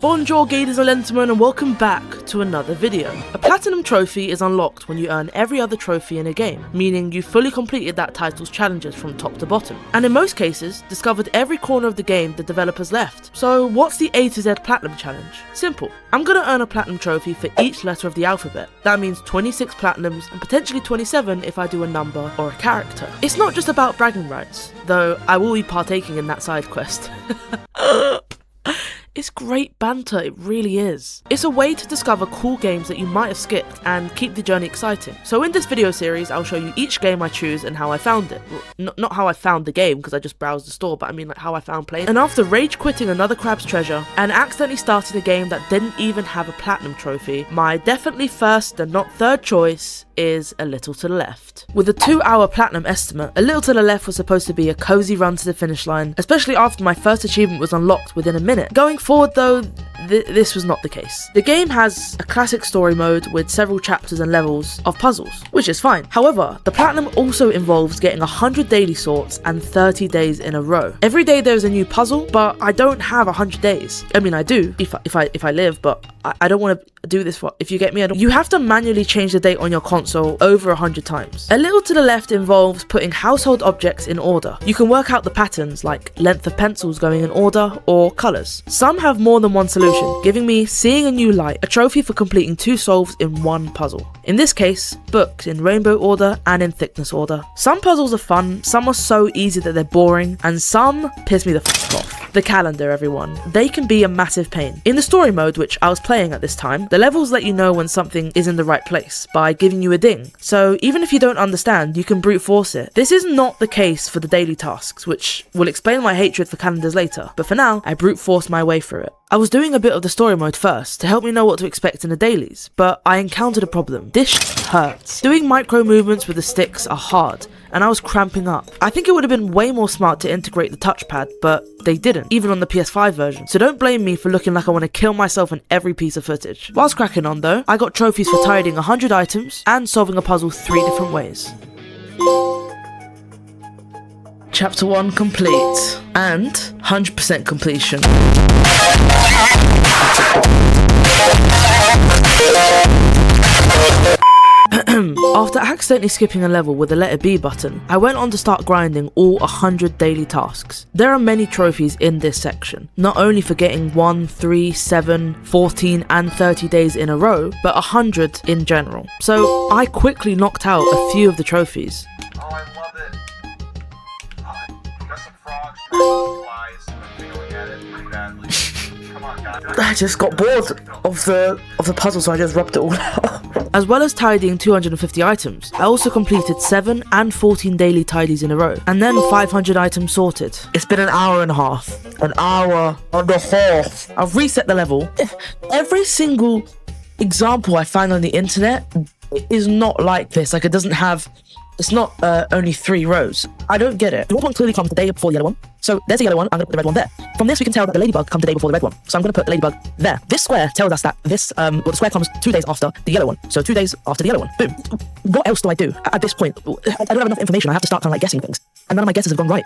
Bonjour ladies and gentlemen, and welcome back to another video. A platinum trophy is unlocked when you earn every other trophy in a game, meaning you fully completed that title's challenges from top to bottom, and in most cases, discovered every corner of the game the developers left. So what's the A to Z platinum challenge? Simple. I'm gonna earn a platinum trophy for each letter of the alphabet. That means 26 platinums and potentially 27 if I do a number or a character. It's not just about bragging rights, though I will be partaking in that side quest. It's great banter, it really is. It's a way to discover cool games that you might have skipped and keep the journey exciting. So in this video series, I'll show you each game I choose and how I found it. Well, not how I found the game, because I just browsed the store, but I mean like how I found playing. And after rage quitting another Crab's Treasure and accidentally starting a game that didn't even have a platinum trophy, my definitely first and not third choice is A Little to the Left. With a 2-hour platinum estimate, A Little to the Left was supposed to be a cozy run to the finish line, especially after my first achievement was unlocked within a minute. Going forward though, this was not the case. The game has a classic story mode with several chapters and levels of puzzles, which is fine. However, the platinum also involves getting 100 daily sorts and 30 days in a row. Every day there's a new puzzle, but I don't have 100 days. I mean I do, if I live, but I don't want to do this for, if you get me, you have to manually change the date on your console over 100 times. A Little to the Left involves putting household objects in order. You can work out the patterns like length of pencils going in order or colours. Some have more than one solution, giving me Seeing a New Light, a trophy for completing 2 solves in one puzzle. In this case, books in rainbow order and in thickness order. Some puzzles are fun, some are so easy that they're boring, and some piss me the f*** off. The calendar, everyone. They can be a massive pain. In the story mode, which I was playing at this time, the levels let you know when something is in the right place by giving you a ding. So even if you don't understand, you can brute force it. This is not the case for the daily tasks, which will explain my hatred for calendars later, but for now, I brute forced my way through it. I was doing a bit of the story mode first to help me know what to expect in the dailies, but I encountered a problem. This hurts. Doing micro movements with the sticks are hard, and I was cramping up. I think it would have been way more smart to integrate the touchpad, but they didn't, even on the PS5 version. So don't blame me for looking like I want to kill myself in every piece of footage. Whilst cracking on though, I got trophies for tidying 100 items and solving a puzzle 3 different ways. Chapter 1 complete, and 100% completion. After accidentally skipping a level with the letter B button, I went on to start grinding all 100 daily tasks. There are many trophies in this section, not only for getting 1, 3, 7, 14 and 30 days in a row, but 100 in general. So I quickly knocked out a few of the trophies. Oh, I love it. Got some frogs, flies, failing at it pretty badly. Come on, guys. I just got bored of the puzzle, so I just rubbed it all out. As well as tidying 250 items, I also completed 7 and 14 daily tidies in a row, and then 500 items sorted. It's been an hour and a half. An hour and a half. I've reset the level. Every single example I find on the internet is not like this. Like, it doesn't have... It's not only 3 rows. I don't get it. The red one clearly comes the day before the yellow one. So there's a yellow one, I'm going to put the red one there. From this we can tell that the ladybug comes the day before the red one. So I'm going to put the ladybug there. This square tells us that this, the square comes 2 days after the yellow one. So 2 days after the yellow one. Boom. What else do I do at this point? I don't have enough information. I have to start kind of like guessing things. And none of my guesses have gone right.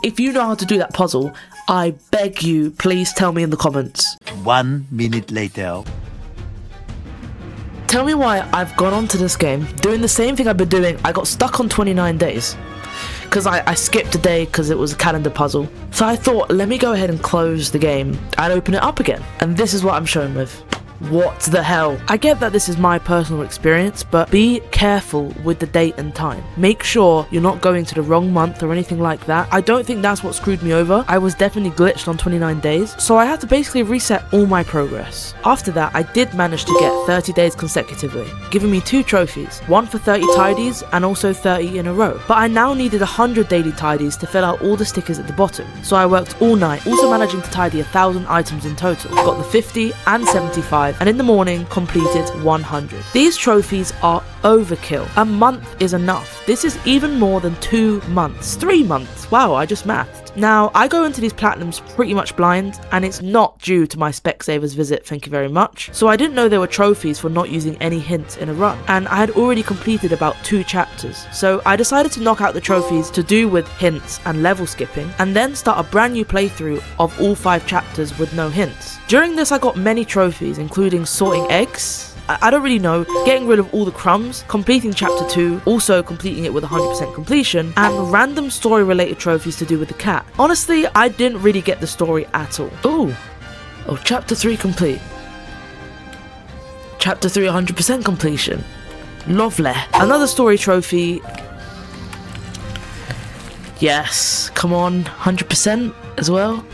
If you know how to do that puzzle, I beg you, please tell me in the comments. 1 minute later. Tell me why I've gone onto this game, doing the same thing I've been doing. I got stuck on 29 days. Because I skipped a day because it was a calendar puzzle. So I thought, let me go ahead and close the game and open it up again. And this is what I'm shown with. What the hell? I get that this is my personal experience, but be careful with the date and time. Make sure you're not going to the wrong month or anything like that. I don't think that's what screwed me over. I was definitely glitched on 29 days, so I had to basically reset all my progress. After that, I did manage to get 30 days consecutively, giving me 2 trophies, 1 for 30 tidies and also 30 in a row. But I now needed 100 daily tidies to fill out all the stickers at the bottom, so I worked all night, also managing to tidy 1,000 items in total. Got the 50 and 75 5, and in the morning completed 100. These trophies are overkill. A month is enough. This is even more than 2 months. 3 months. Wow, I just mathed. Now, I go into these platinums pretty much blind, and it's not due to my Specsavers visit, thank you very much. So I didn't know there were trophies for not using any hints in a run, and I had already completed about 2 chapters. So I decided to knock out the trophies to do with hints and level skipping, and then start a brand new playthrough of all 5 chapters with no hints. During this I got many trophies, including sorting eggs, I don't really know, getting rid of all the crumbs, completing chapter 2, also completing it with 100% completion, and random story related trophies to do with the cat. Honestly, I didn't really get the story at all. Oh, chapter 3 complete. Chapter 3 100% completion. Lovely. Another story trophy. Yes, come on, 100% as well.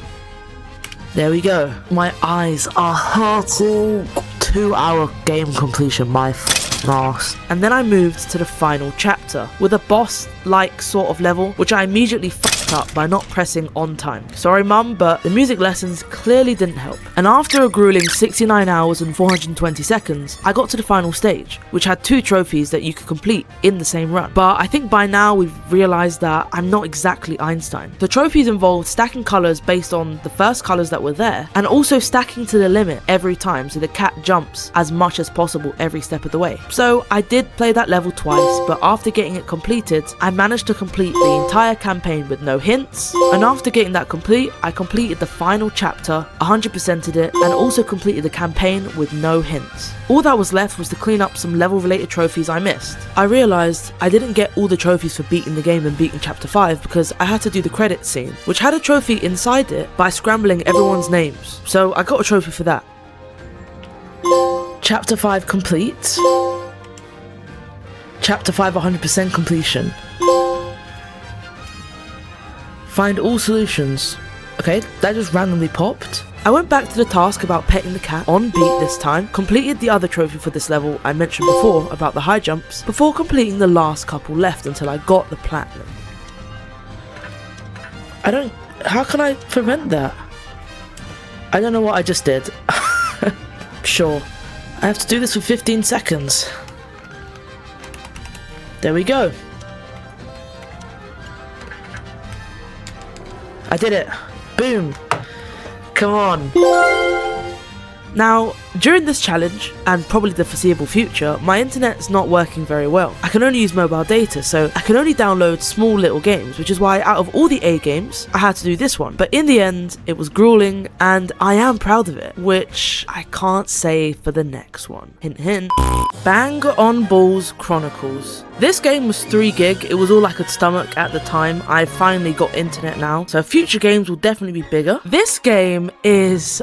There we go. My eyes are hurting. 2-hour game completion, my ass. And then I moved to the final chapter with a boss-like sort of level, which I immediately fucked up by not pressing on time. Sorry mum, but the music lessons clearly didn't help. And after a grueling 69 hours and 420 seconds, I got to the final stage, which had 2 trophies that you could complete in the same run. But I think by now we've realized that I'm not exactly Einstein. The trophies involved stacking colors based on the first colors that were there, and also stacking to the limit every time so the cat jumps as much as possible every step of the way. So I did play that level twice, but after getting it completed, I managed to complete the entire campaign with no hints, and after getting that complete, I completed the final chapter, 100%ed it, and also completed the campaign with no hints. All that was left was to clean up some level related trophies I missed. I realised I didn't get all the trophies for beating the game and beating chapter 5 because I had to do the credits scene, which had a trophy inside it by scrambling everyone's names, so I got a trophy for that. Chapter 5 complete. Chapter 5 100% completion. Find all solutions. Okay, that just randomly popped. I went back to the task about petting the cat on beat this time, completed the other trophy for this level I mentioned before about the high jumps, before completing the last couple left until I got the platinum. How can I prevent that? I don't know what I just did. Sure. I have to do this for 15 seconds. There we go. I did it. Boom. Come on. Now, during this challenge, and probably the foreseeable future, my internet's not working very well. I can only use mobile data, so I can only download small little games, which is why out of all the A games, I had to do this one. But in the end, it was grueling, and I am proud of it, which I can't say for the next one. Hint hint. Bang on Balls Chronicles. This game was 3 gig, it was all I could stomach at the time. I finally got internet now, so future games will definitely be bigger. This game is,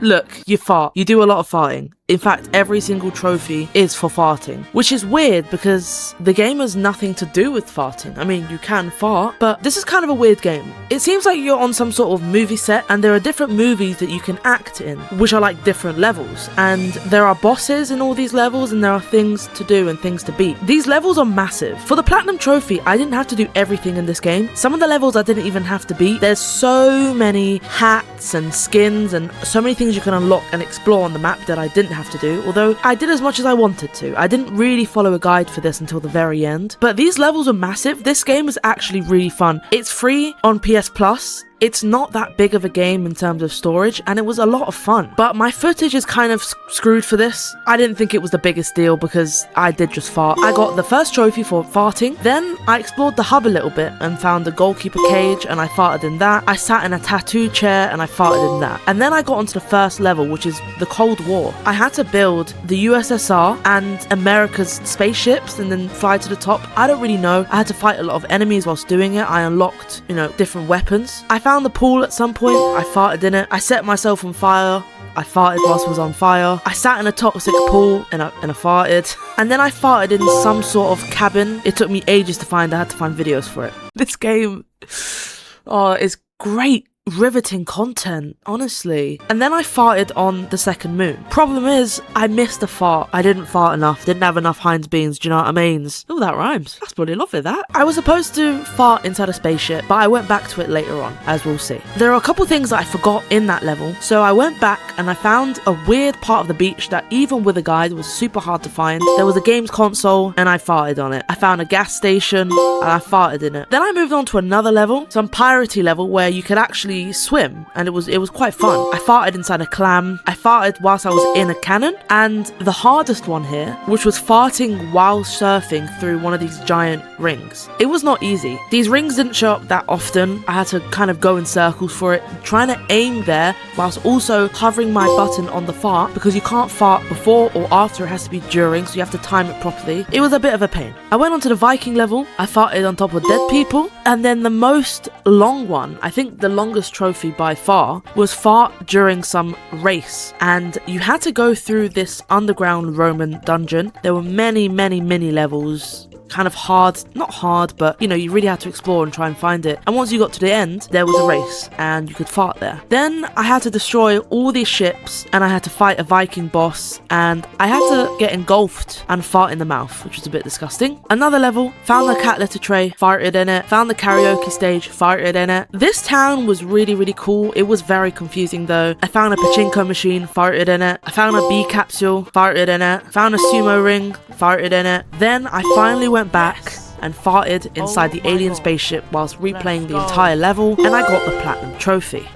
look, you fart. You do a lot of farting. In fact, every single trophy is for farting, which is weird because the game has nothing to do with farting. I mean, you can fart, but this is kind of a weird game. It seems like you're on some sort of movie set and there are different movies that you can act in, which are like different levels. And there are bosses in all these levels and there are things to do and things to beat. These levels are massive. For the Platinum Trophy, I didn't have to do everything in this game. Some of the levels I didn't even have to beat. There's so many hats and skins and so many things you can unlock and explore on the map that I didn't have to do, although I did as much as I wanted to. I didn't really follow a guide for this until the very end, but these levels are massive. This game is actually really fun. It's free on PS Plus. It's not that big of a game in terms of storage, and it was a lot of fun. But my footage is kind of screwed for this. I didn't think it was the biggest deal because I did just fart. I got the first trophy for farting. Then I explored the hub a little bit and found a goalkeeper cage and I farted in that. I sat in a tattoo chair and I farted in that. And then I got onto the first level, which is the Cold War. I had to build the USSR and America's spaceships and then fly to the top. I don't really know. I had to fight a lot of enemies whilst doing it. I unlocked, different weapons. I found the pool at some point. I farted in it. I set myself on fire. I farted whilst I was on fire. I sat in a toxic pool and I farted. And then I farted in some sort of cabin. It took me ages to find. I had to find videos for it. This game, is great. riveting content, honestly. And then I farted on the second moon. Problem is, I missed a fart. I didn't fart enough, didn't have enough Heinz beans, do you know what I mean? Oh, that rhymes. That's pretty lovely, that. I was supposed to fart inside a spaceship, but I went back to it later on, as we'll see. There are a couple things that I forgot in that level, so I went back and I found a weird part of the beach that even with a guide was super hard to find. There was a games console and I farted on it. I found a gas station and I farted in it. Then I moved on to another level, some piratey level where you could actually swim, and it was quite fun. I farted inside a clam. I farted whilst I was in a cannon, and the hardest one here, which was farting while surfing through one of these giant rings. It was not easy. These rings didn't show up that often. I had to kind of go in circles for it, trying to aim there whilst also hovering my button on the fart, because you can't fart before or after, it has to be during, so you have to time it properly. It was a bit of a pain. I went on to the Viking level. I farted on top of dead people, and then the most long one, I think the longest trophy by far, was fart during some race, and you had to go through this underground Roman dungeon. There were many mini levels, kind of hard, not hard, but you know, you really had to explore and try and find it. And once you got to the end, there was a race and you could fart there. Then I had to destroy all these ships and I had to fight a Viking boss, and I had to get engulfed and fart in the mouth, which was a bit disgusting. Another level, found the cat litter tray, farted in it. Found the karaoke stage, farted in it. This town was really cool. It was very confusing though. I found a pachinko machine, farted in it. I found a bee capsule, farted in it. Found a sumo ring, farted in it. Then I finally went back and farted inside the alien spaceship whilst replaying the entire level, and I got the platinum trophy.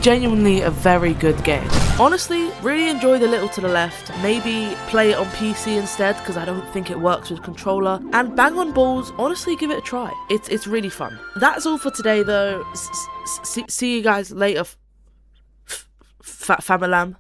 Genuinely a very good game. Honestly, really enjoy the little to the left. Maybe play it on PC instead, because I don't think it works with controller. And Bang on Balls, honestly give it a try. It's really fun. That's all for today though. See you guys later. Famalam.